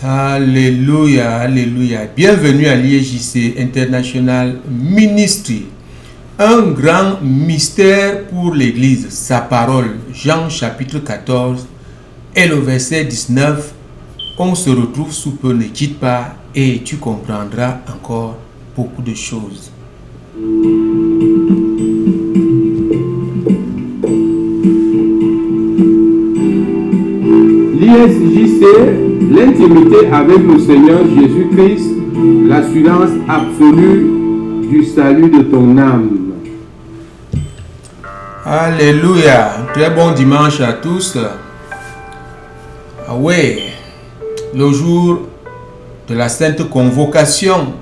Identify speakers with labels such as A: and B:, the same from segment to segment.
A: Alléluia, alléluia. Bienvenue à l'IEJC International Ministry. Un grand mystère pour l'Église, sa parole, Jean chapitre 14 et le verset 19. On se retrouve sous peu, ne quitte pas et tu comprendras encore beaucoup de choses.
B: L'ISJC, l'intimité avec le Seigneur Jésus-Christ, l'assurance absolue du salut de ton âme.
A: Alléluia. Très bon dimanche à tous. Ah ouais, le jour de la sainte convocation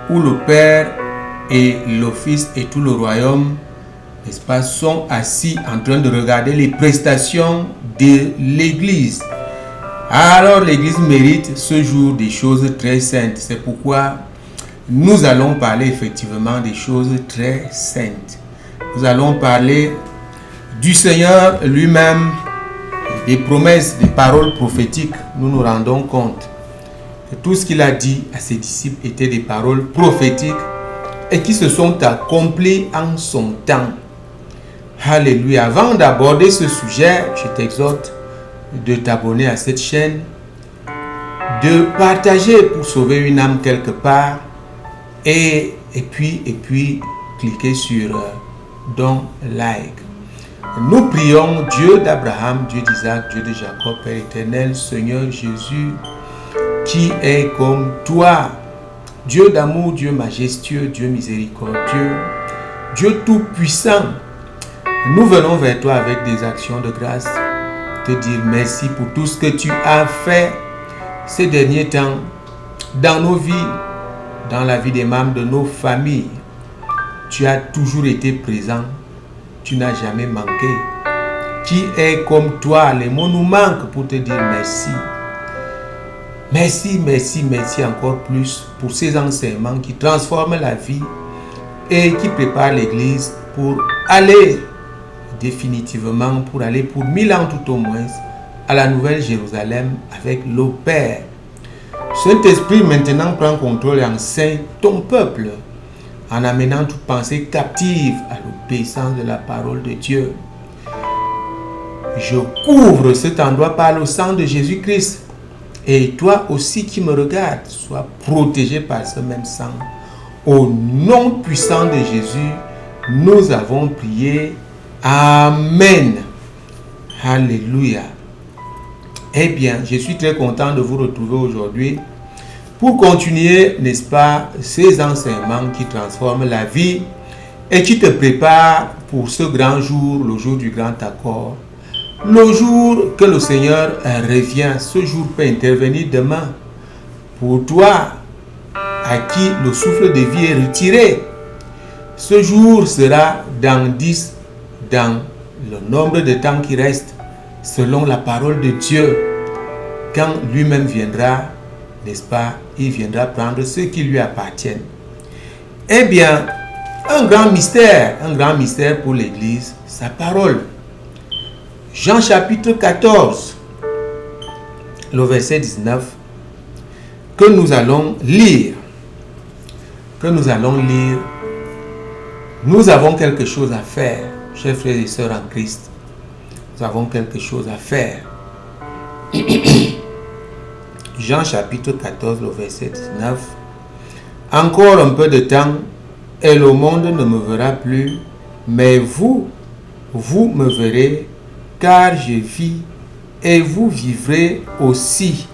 A: où le Père et le Fils et tout le royaume, n'est-ce pas, sont assis en train de regarder les prestations de l'Église. Alors l'Église mérite ce jour des choses très saintes. C'est pourquoi nous allons parler effectivement des choses très saintes. Nous allons parler du Seigneur lui-même, des promesses, des paroles prophétiques. Nous nous rendons compte que tout ce qu'il a dit à ses disciples étaient des paroles prophétiques et qui se sont accomplies en son temps. Alléluia. Avant d'aborder ce sujet, je t'exhorte de t'abonner à cette chaîne, de partager pour sauver une âme quelque part et puis cliquer sur don like. Nous prions Dieu d'Abraham, Dieu d'Isaac, Dieu de Jacob, Père éternel, Seigneur Jésus, qui est comme toi, Dieu d'amour, Dieu majestueux, Dieu miséricordieux, Dieu tout-puissant. Nous venons vers toi avec des actions de grâce, te dire merci pour tout ce que tu as fait ces derniers temps dans nos vies, dans la vie des membres de nos familles. Tu as toujours été présent, tu n'as jamais manqué. Qui est comme toi? Les mots nous manquent pour te dire merci. Merci, merci, merci encore plus pour ces enseignements qui transforment la vie et qui préparent l'Église pour aller définitivement, pour aller pour 1000 ans tout au moins à la Nouvelle Jérusalem avec le Père. Saint-Esprit maintenant prend contrôle et enseigne ton peuple en amenant toute pensée captive à l'obéissance de la parole de Dieu. Je couvre cet endroit par le sang de Jésus-Christ. Et toi aussi qui me regardes, sois protégé par ce même sang. Au nom puissant de Jésus, nous avons prié. Amen. Alléluia. Eh bien, je suis très content de vous retrouver aujourd'hui pour continuer, n'est-ce pas, ces enseignements qui transforment la vie et qui te préparent pour ce grand jour, le jour du grand accord. Le jour que le Seigneur revient, ce jour peut intervenir demain. Pour toi, à qui le souffle de vie est retiré, ce jour sera dans le nombre de temps qui reste, selon la parole de Dieu. Quand lui-même viendra, n'est-ce pas, il viendra prendre ce qui lui appartient. Eh bien, un grand mystère pour l'Église, sa parole. Jean chapitre 14, le verset 19, que nous allons lire. Nous avons quelque chose à faire, chers frères et sœurs en Christ. Nous avons quelque chose à faire. Jean chapitre 14, le verset 19. Encore un peu de temps et le monde ne me verra plus, mais vous me verrez, car je vis et vous vivrez aussi.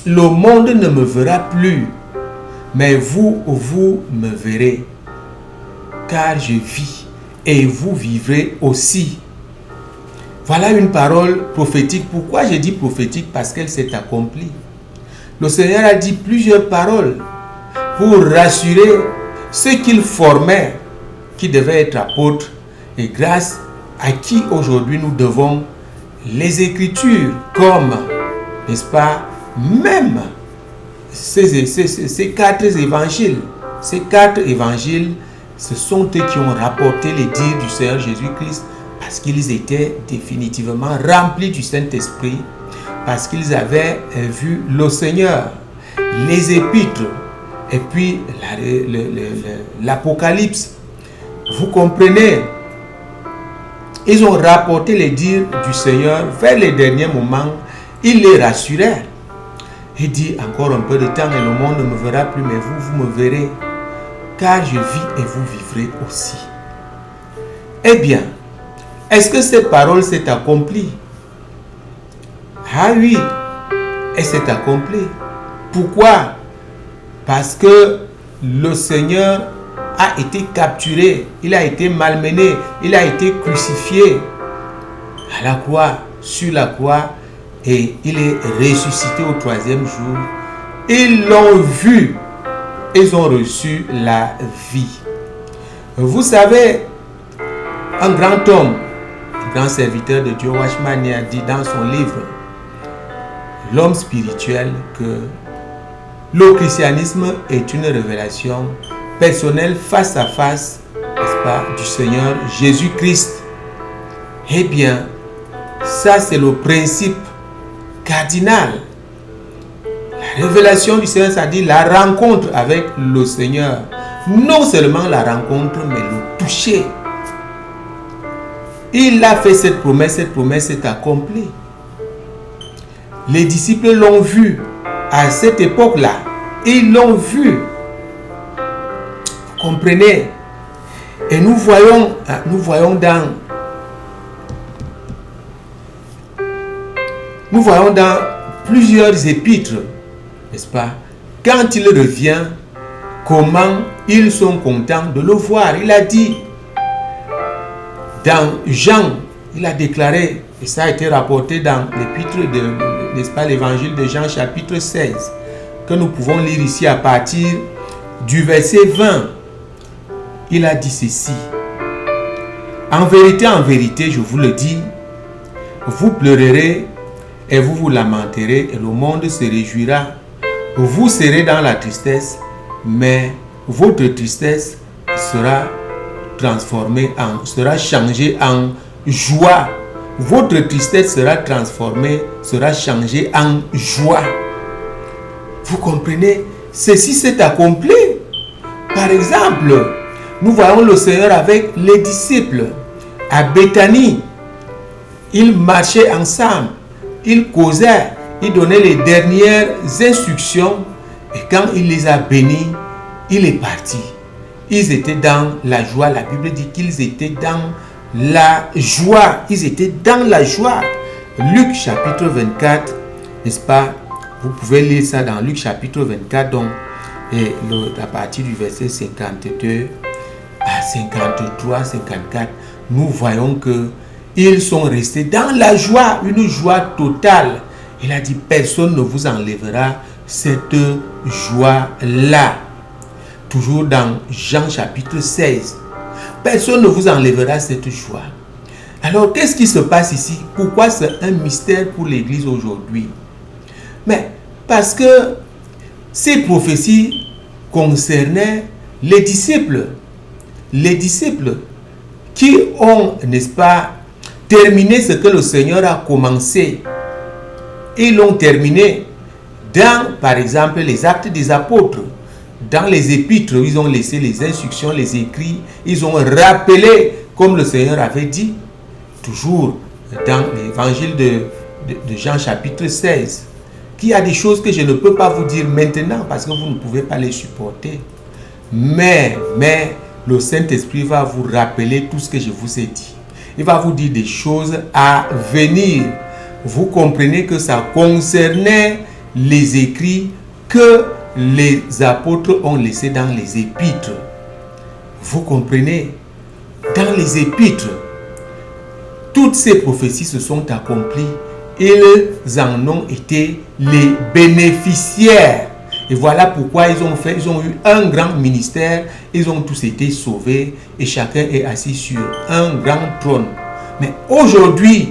A: Le monde ne me verra plus, mais vous me verrez, car je vis et vous vivrez aussi. Voilà une parole prophétique. Pourquoi je dis prophétique? Parce qu'elle s'est accomplie. Le Seigneur a dit plusieurs paroles pour rassurer ceux qu'il formait, qui devaient être apôtres, et grâce à qui aujourd'hui nous devons les Écritures, comme, n'est-ce pas, même ces 4 évangiles. Ces 4 évangiles, ce sont eux qui ont rapporté les dires du Seigneur Jésus-Christ parce qu'ils étaient définitivement remplis du Saint-Esprit, parce qu'ils avaient vu le Seigneur, les épîtres, et puis l'Apocalypse. Vous comprenez? Ils ont rapporté les dires du Seigneur vers les derniers moments. Ils les rassurèrent. Il dit, encore un peu de temps et le monde ne me verra plus, mais vous, vous me verrez. Car je vis et vous vivrez aussi. Eh bien, est-ce que cette parole s'est accomplie? Ah oui, elle s'est accomplie. Pourquoi? Parce que le Seigneur a été capturé, il a été malmené, il a été crucifié à la croix, sur la croix, et il est ressuscité au 3e jour. Ils l'ont vu, ils ont reçu la vie. Vous savez, un grand homme, un grand serviteur de Dieu, Watchman Nee, a dit dans son livre L'homme spirituel que le christianisme est une révélation personnelle face à face, n'est-ce pas, du Seigneur Jésus-Christ. Eh bien, ça c'est le principe cardinal. La révélation du Seigneur, ça dit la rencontre avec le Seigneur. Non seulement la rencontre, mais le toucher. Il a fait cette promesse est accomplie. Les disciples l'ont vu à cette époque-là. Ils l'ont vu. Vous comprenez? Et nous voyons dans plusieurs épîtres, n'est-ce pas, quand il revient, comment ils sont contents de le voir. Il a dit, dans Jean, il a déclaré, et ça a été rapporté dans l'épître de, n'est-ce pas, l'évangile de Jean, chapitre 16, que nous pouvons lire ici à partir du verset 20. Il a dit ceci: en vérité, je vous le dis, vous pleurerez et vous vous lamenterez et le monde se réjouira. Vous serez dans la tristesse, mais votre tristesse sera changée en joie. Votre tristesse sera transformée, sera changée en joie. Vous comprenez? Ceci s'est accompli. Par exemple, nous voyons le Seigneur avec les disciples à Béthanie. Ils marchaient ensemble, ils causaient, ils donnaient les dernières instructions. Et quand il les a bénis, il est parti. Ils étaient dans la joie. La Bible dit qu'ils étaient dans la joie. Ils étaient dans la joie. Luc chapitre 24, n'est-ce pas? Vous pouvez lire ça dans Luc chapitre 24, donc, et à partir du verset 52 à 53, 54, nous voyons que ils sont restés dans la joie, une joie totale. Il a dit, personne ne vous enlèvera cette joie-là. Toujours dans Jean chapitre 16. Personne ne vous enlèvera cette joie. Alors, qu'est-ce qui se passe ici? Pourquoi c'est un mystère pour l'Église aujourd'hui? Mais parce que ces prophéties concernaient les disciples. Les disciples qui ont, n'est-ce pas, terminé ce que le Seigneur a commencé. Ils l'ont terminé dans, par exemple, les actes des apôtres. Dans les épîtres, ils ont laissé les instructions, les écrits. Ils ont rappelé, comme le Seigneur avait dit, toujours dans l'évangile de Jean chapitre 16, qu'il y a des choses que je ne peux pas vous dire maintenant parce que vous ne pouvez pas les supporter. Mais le Saint-Esprit va vous rappeler tout ce que je vous ai dit. Il va vous dire des choses à venir. Vous comprenez que ça concernait les écrits que les apôtres ont laissés dans les épîtres. Vous comprenez? Dans les épîtres, toutes ces prophéties se sont accomplies. Ils en ont été les bénéficiaires. Et voilà pourquoi ils ont eu un grand ministère. Ils ont tous été sauvés et chacun est assis sur un grand trône. Mais aujourd'hui,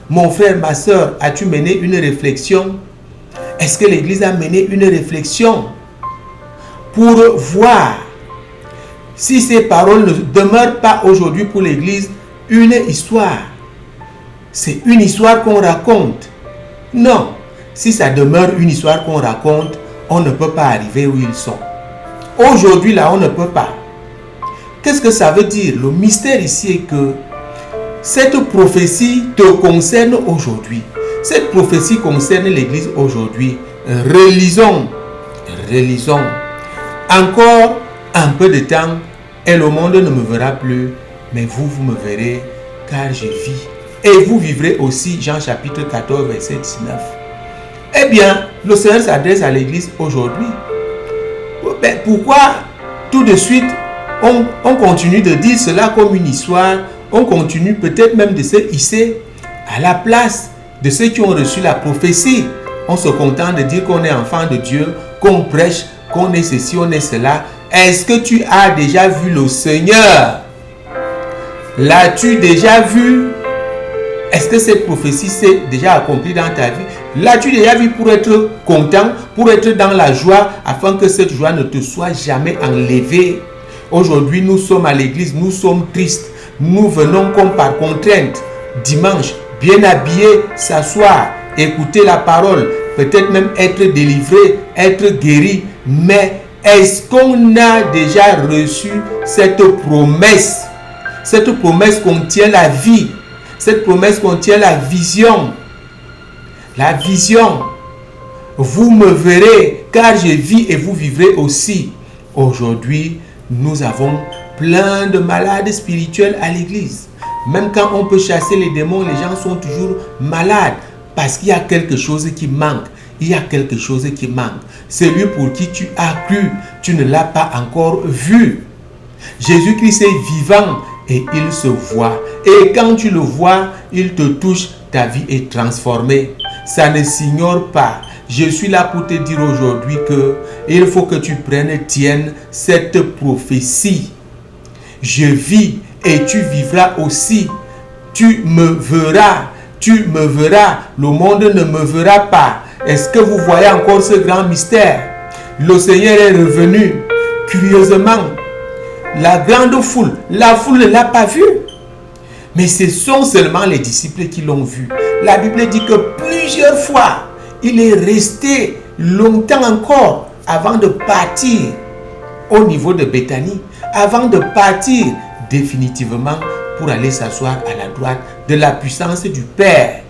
A: mon frère, ma soeur, as-tu mené une réflexion? Est-ce que l'Église a mené une réflexion pour voir si ces paroles ne demeurent pas aujourd'hui pour l'Église une histoire. C'est une histoire qu'on raconte. Non, si ça demeure une histoire qu'on raconte, on ne peut pas arriver où ils sont. Aujourd'hui, là, on ne peut pas. Qu'est-ce que ça veut dire? Le mystère ici est que cette prophétie te concerne aujourd'hui. Cette prophétie concerne l'Église aujourd'hui. Relisons. Encore un peu de temps et le monde ne me verra plus, mais vous me verrez, car je vis. Et vous vivrez aussi, Jean chapitre 14, verset 19. Eh bien, le Seigneur s'adresse à l'Église aujourd'hui. Pourquoi tout de suite on continue de dire cela comme une histoire? On continue peut-être même de se hisser à la place de ceux qui ont reçu la prophétie. On se contente de dire qu'on est enfant de Dieu, qu'on prêche, qu'on est ceci, on est cela. Est-ce que tu as déjà vu le Seigneur? L'as-tu déjà vu? Est-ce que cette prophétie s'est déjà accomplie dans ta vie? L'as-tu déjà vu pour être content, pour être dans la joie, afin que cette joie ne te soit jamais enlevée? Aujourd'hui, nous sommes à l'église, nous sommes tristes. Nous venons comme par contrainte, dimanche, bien habillés, s'asseoir, écouter la parole, peut-être même être délivré, être guéri. Mais est-ce qu'on a déjà reçu cette promesse? Cette promesse contient la vie. Cette promesse contient la vision. La vision. Vous me verrez, car je vis et vous vivrez aussi. Aujourd'hui, nous avons plein de malades spirituels à l'église. Même quand on peut chasser les démons, les gens sont toujours malades parce qu'il y a quelque chose qui manque. Il y a quelque chose qui manque. Celui pour qui tu as cru, tu ne l'as pas encore vu. Jésus-Christ est vivant et il se voit. Et quand tu le vois, il te touche, ta vie est transformée. Ça ne s'ignore pas. Je suis là pour te dire aujourd'hui que il faut que tu tiennes cette prophétie. Je vis et tu vivras aussi. Tu me verras. Tu me verras. Le monde ne me verra pas. Est-ce que vous voyez encore ce grand mystère? Le Seigneur est revenu. Curieusement, la grande foule, la foule ne l'a pas vu. Mais ce sont seulement les disciples qui l'ont vu. La Bible dit que plusieurs fois, il est resté longtemps encore avant de partir au niveau de Béthanie, avant de partir définitivement pour aller s'asseoir à la droite de la puissance du Père.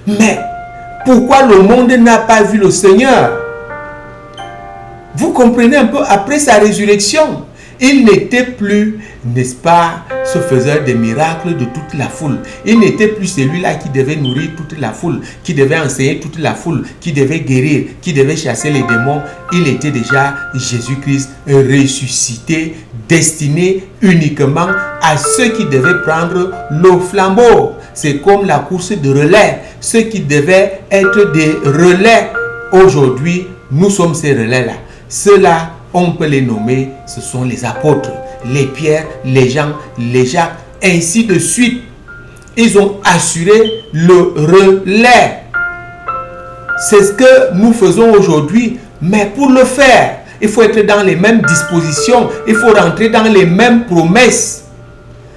A: Mais pourquoi le monde n'a pas vu le Seigneur? Vous comprenez un peu, après sa résurrection, il n'était plus, n'est-ce pas, ce faiseur des miracles de toute la foule. Il n'était plus celui-là qui devait nourrir toute la foule, qui devait enseigner toute la foule, qui devait guérir, qui devait chasser les démons. Il était déjà Jésus-Christ ressuscité, destiné uniquement à ceux qui devaient prendre le flambeau. C'est comme la course de relais. Ceux qui devaient être des relais, aujourd'hui, nous sommes ces relais-là. Ceux-là, on peut les nommer, ce sont les apôtres, les Pierre, les Jean, les Jacques, ainsi de suite. Ils ont assuré le relais. C'est ce que nous faisons aujourd'hui. Mais pour le faire, il faut être dans les mêmes dispositions. Il faut rentrer dans les mêmes promesses.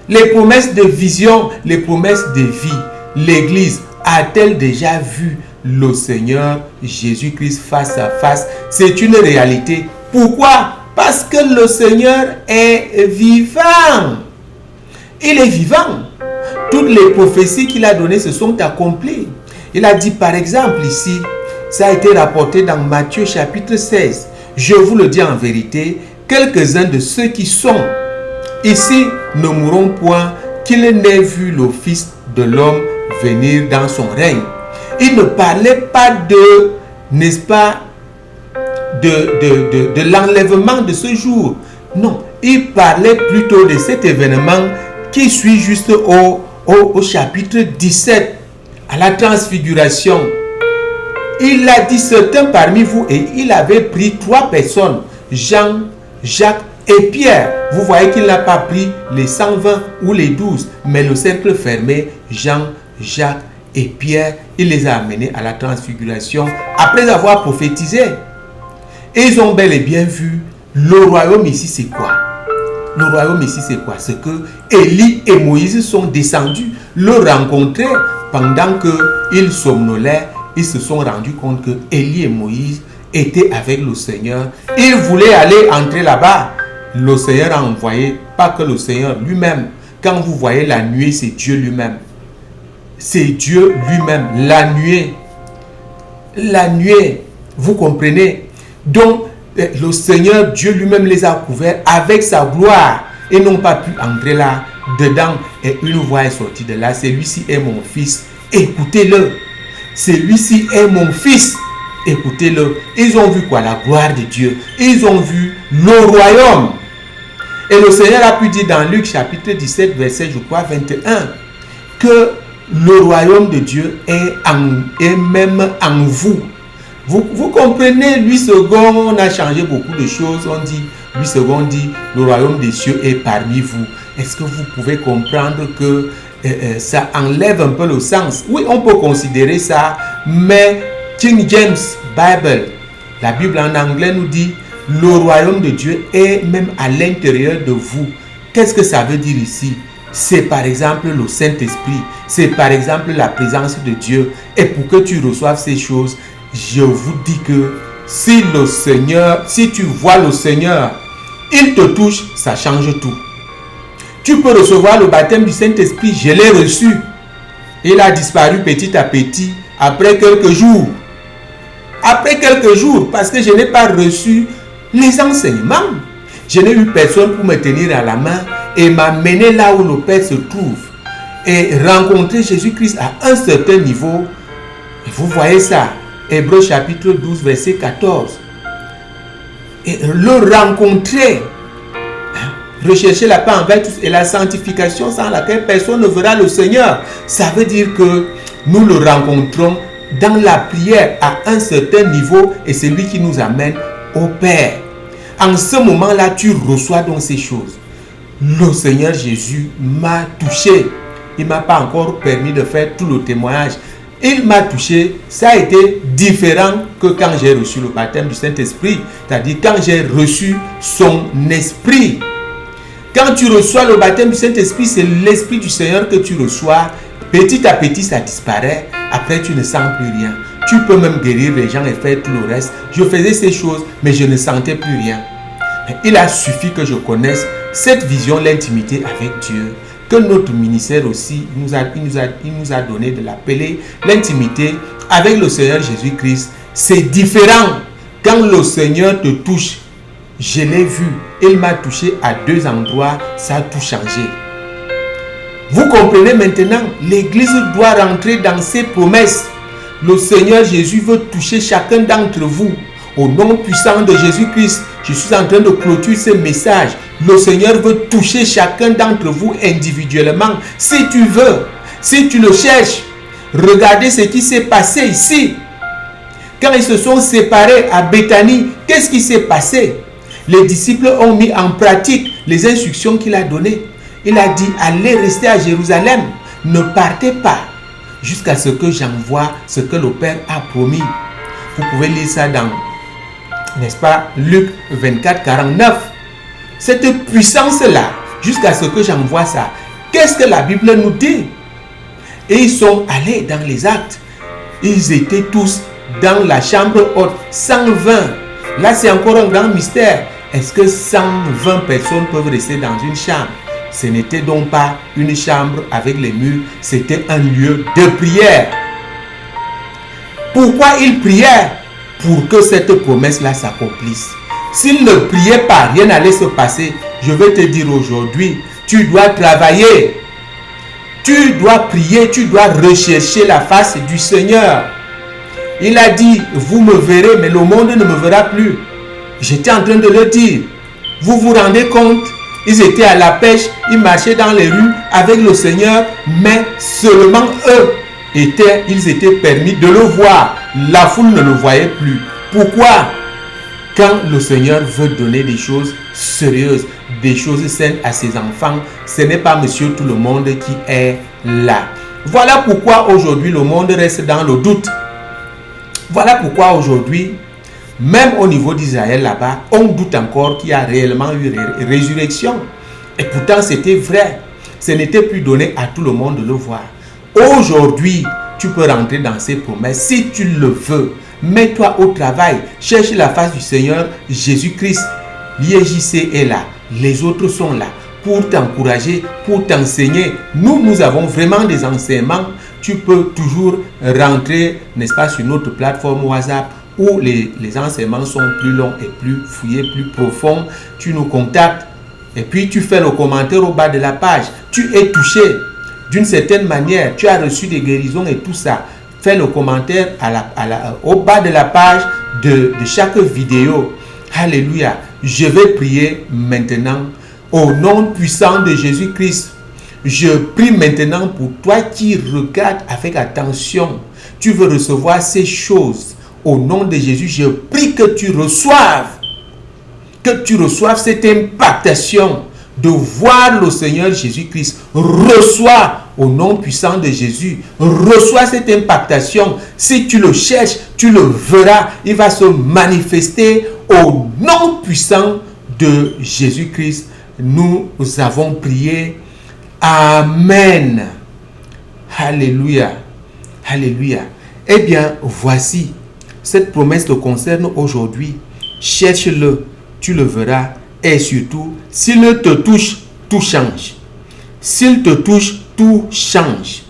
A: Les promesses de vision, les promesses de vie. L'Église a-t-elle déjà vu le Seigneur Jésus-Christ face à face? C'est une réalité. Pourquoi? Parce que le Seigneur est vivant. Il est vivant. Toutes les prophéties qu'il a données se sont accomplies. Il a dit par exemple ici, ça a été rapporté dans Matthieu chapitre 16. Je vous le dis en vérité, quelques-uns de ceux qui sont ici ne mourront point qu'il n'ait vu le Fils de l'homme venir dans son règne. Il ne parlait pas de, n'est-ce pas, de l'enlèvement de ce jour. Non, il parlait plutôt de cet événement qui suit juste au chapitre 17, à la transfiguration. Il a dit certains parmi vous, et il avait pris 3 personnes, Jean, Jacques et Pierre. Vous voyez qu'il n'a pas pris les 120 ou les 12, mais le cercle fermé, Jean, Jacques et Pierre, il les a amenés à la transfiguration après avoir prophétisé. Et ils ont bel et bien vu le royaume ici, c'est quoi? Le royaume ici, c'est quoi? C'est que Élie et Moïse sont descendus le rencontrer pendant qu'ils somnolaient. Ils se sont rendus compte que Élie et Moïse étaient avec le Seigneur. Ils voulaient aller entrer là-bas. Le Seigneur a envoyé, pas que le Seigneur lui-même. Quand vous voyez la nuée, c'est Dieu lui-même. C'est Dieu lui-même, la nuée. La nuée, vous comprenez? Donc, le Seigneur, Dieu lui-même les a couverts avec sa gloire et n'ont pas pu entrer là dedans. Et une voix est sortie de là. Celui-ci est mon fils, écoutez-le. Celui-ci est mon fils, écoutez-le. Ils ont vu quoi? La gloire de Dieu. Ils ont vu le royaume. Et le Seigneur a pu dire dans Luc chapitre 17, verset, je crois, 21, que le royaume de Dieu est même en vous. Vous comprenez, 8 secondes, on a changé beaucoup de choses. On dit, 8 secondes dit, le royaume des cieux est parmi vous. Est-ce que vous pouvez comprendre que ça enlève un peu le sens? Oui, on peut considérer ça, mais King James Bible, la Bible en anglais nous dit, le royaume de Dieu est même à l'intérieur de vous. Qu'est-ce que ça veut dire ici? C'est par exemple le Saint-Esprit, c'est par exemple la présence de Dieu. Et pour que tu reçoives ces choses, je vous dis que si le Seigneur, si tu vois le Seigneur, il te touche, ça change tout. Tu peux recevoir le baptême du Saint-Esprit, je l'ai reçu. Il a disparu petit à petit après quelques jours. Après quelques jours, parce que je n'ai pas reçu les enseignements. Je n'ai eu personne pour me tenir à la main et m'amener là où le Père se trouve. Et rencontrer Jésus-Christ à un certain niveau. Et vous voyez ça. Hébreux chapitre 12, verset 14. Et le rencontrer. Rechercher la paix envers tous et la sanctification sans laquelle personne ne verra le Seigneur. Ça veut dire que nous le rencontrons dans la prière à un certain niveau et c'est lui qui nous amène au Père. En ce moment-là, tu reçois donc ces choses. Le Seigneur Jésus m'a touché. Il ne m'a pas encore permis de faire tout le témoignage. Il m'a touché. Ça a été différent que quand j'ai reçu le baptême du Saint-Esprit. C'est-à-dire quand j'ai reçu son esprit. Quand tu reçois le baptême du Saint-Esprit, c'est l'Esprit du Seigneur que tu reçois. Petit à petit, ça disparaît. Après, tu ne sens plus rien. Tu peux même guérir les gens et faire tout le reste. Je faisais ces choses, mais je ne sentais plus rien. Il a suffi que je connaisse cette vision, l'intimité avec Dieu. Que notre ministère aussi, il nous a donné de l'appeler l'intimité avec le Seigneur Jésus-Christ. C'est différent. Quand le Seigneur te touche, je l'ai vu. Il m'a touché à 2 endroits. Ça a tout changé. Vous comprenez maintenant, l'Église doit rentrer dans ses promesses. Le Seigneur Jésus veut toucher chacun d'entre vous. Au nom puissant de Jésus-Christ, je suis en train de clôturer ce message. Le Seigneur veut toucher chacun d'entre vous individuellement. Si tu veux, si tu le cherches, regardez ce qui s'est passé ici. Quand ils se sont séparés à Béthanie, qu'est-ce qui s'est passé? Les disciples ont mis en pratique les instructions qu'il a données. Il a dit, allez rester à Jérusalem, ne partez pas jusqu'à ce que j'envoie ce que le Père a promis. Vous pouvez lire ça dans, n'est-ce pas, Luc 24, 49. Cette puissance-là, jusqu'à ce que j'envoie ça. Qu'est-ce que la Bible nous dit? Et ils sont allés dans les actes. Ils étaient tous dans la chambre haute, 120. Là, c'est encore un grand mystère. Est-ce que 120 personnes peuvent rester dans une chambre? Ce n'était donc pas une chambre avec les murs, c'était un lieu de prière. Pourquoi ils priaient? Pour que cette promesse-là s'accomplisse. S'ils ne priaient pas, rien n'allait se passer. Je vais te dire aujourd'hui, tu dois travailler. Tu dois prier, tu dois rechercher la face du Seigneur. Il a dit, vous me verrez, mais le monde ne me verra plus. J'étais en train de le dire. Vous vous rendez compte? Ils étaient à la pêche, ils marchaient dans les rues avec le Seigneur, mais seulement eux, ils étaient permis de le voir. La foule ne le voyait plus. Pourquoi? Quand le Seigneur veut donner des choses sérieuses, des choses saines à ses enfants, ce n'est pas monsieur tout le monde qui est là. Voilà pourquoi aujourd'hui le monde reste dans le doute. Voilà pourquoi aujourd'hui, même au niveau d'Israël là-bas, on doute encore qu'il y a réellement eu résurrection. Et pourtant, c'était vrai. Ce n'était plus donné à tout le monde de le voir. Aujourd'hui, tu peux rentrer dans ces promesses. Si tu le veux, mets-toi au travail. Cherche la face du Seigneur Jésus-Christ. L'IEJC est là. Les autres sont là pour t'encourager, pour t'enseigner. Nous avons vraiment des enseignements. Tu peux toujours rentrer, n'est-ce pas, sur notre plateforme WhatsApp où les enseignements sont plus longs et plus fouillés, plus profonds. Tu nous contactes et puis tu fais le commentaire au bas de la page. Tu es touché d'une certaine manière. Tu as reçu des guérisons et tout ça. Fais le commentaire au bas de la page de chaque vidéo. Alléluia. Je vais prier maintenant au nom puissant de Jésus-Christ. Je prie maintenant pour toi qui regardes avec attention. Tu veux recevoir ces choses. Au nom de Jésus, je prie que tu reçoives cette impactation de voir le Seigneur Jésus-Christ. Reçois au nom puissant de Jésus. Reçois cette impactation. Si tu le cherches, tu le verras. Il va se manifester au nom puissant de Jésus-Christ. Nous avons prié. Amen. Alléluia. Alléluia. Eh bien, voici. Cette promesse te concerne aujourd'hui. Cherche-le. Tu le verras. Et surtout, s'il te touche, tout change. S'il te touche, tout change.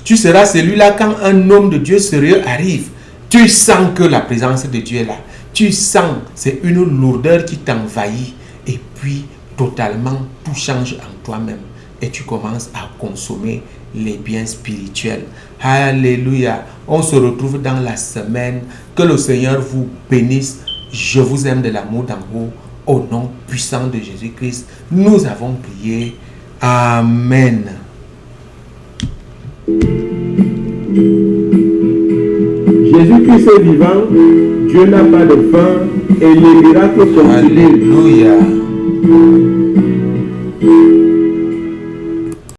A: Tu seras celui-là quand un homme de Dieu sérieux arrive. Tu sens que la présence de Dieu est là. Tu sens, c'est une lourdeur qui t'envahit. Et puis, totalement, tout change en toi-même. Et tu commences à consommer les biens spirituels. Alléluia. On se retrouve dans la semaine. Que le Seigneur vous bénisse. Je vous aime de l'amour d'en haut. Au nom puissant de Jésus-Christ, nous avons prié. Amen.
B: Jésus-Christ est vivant, Dieu n'a pas de fin et les miracles continuent.
A: Alléluia.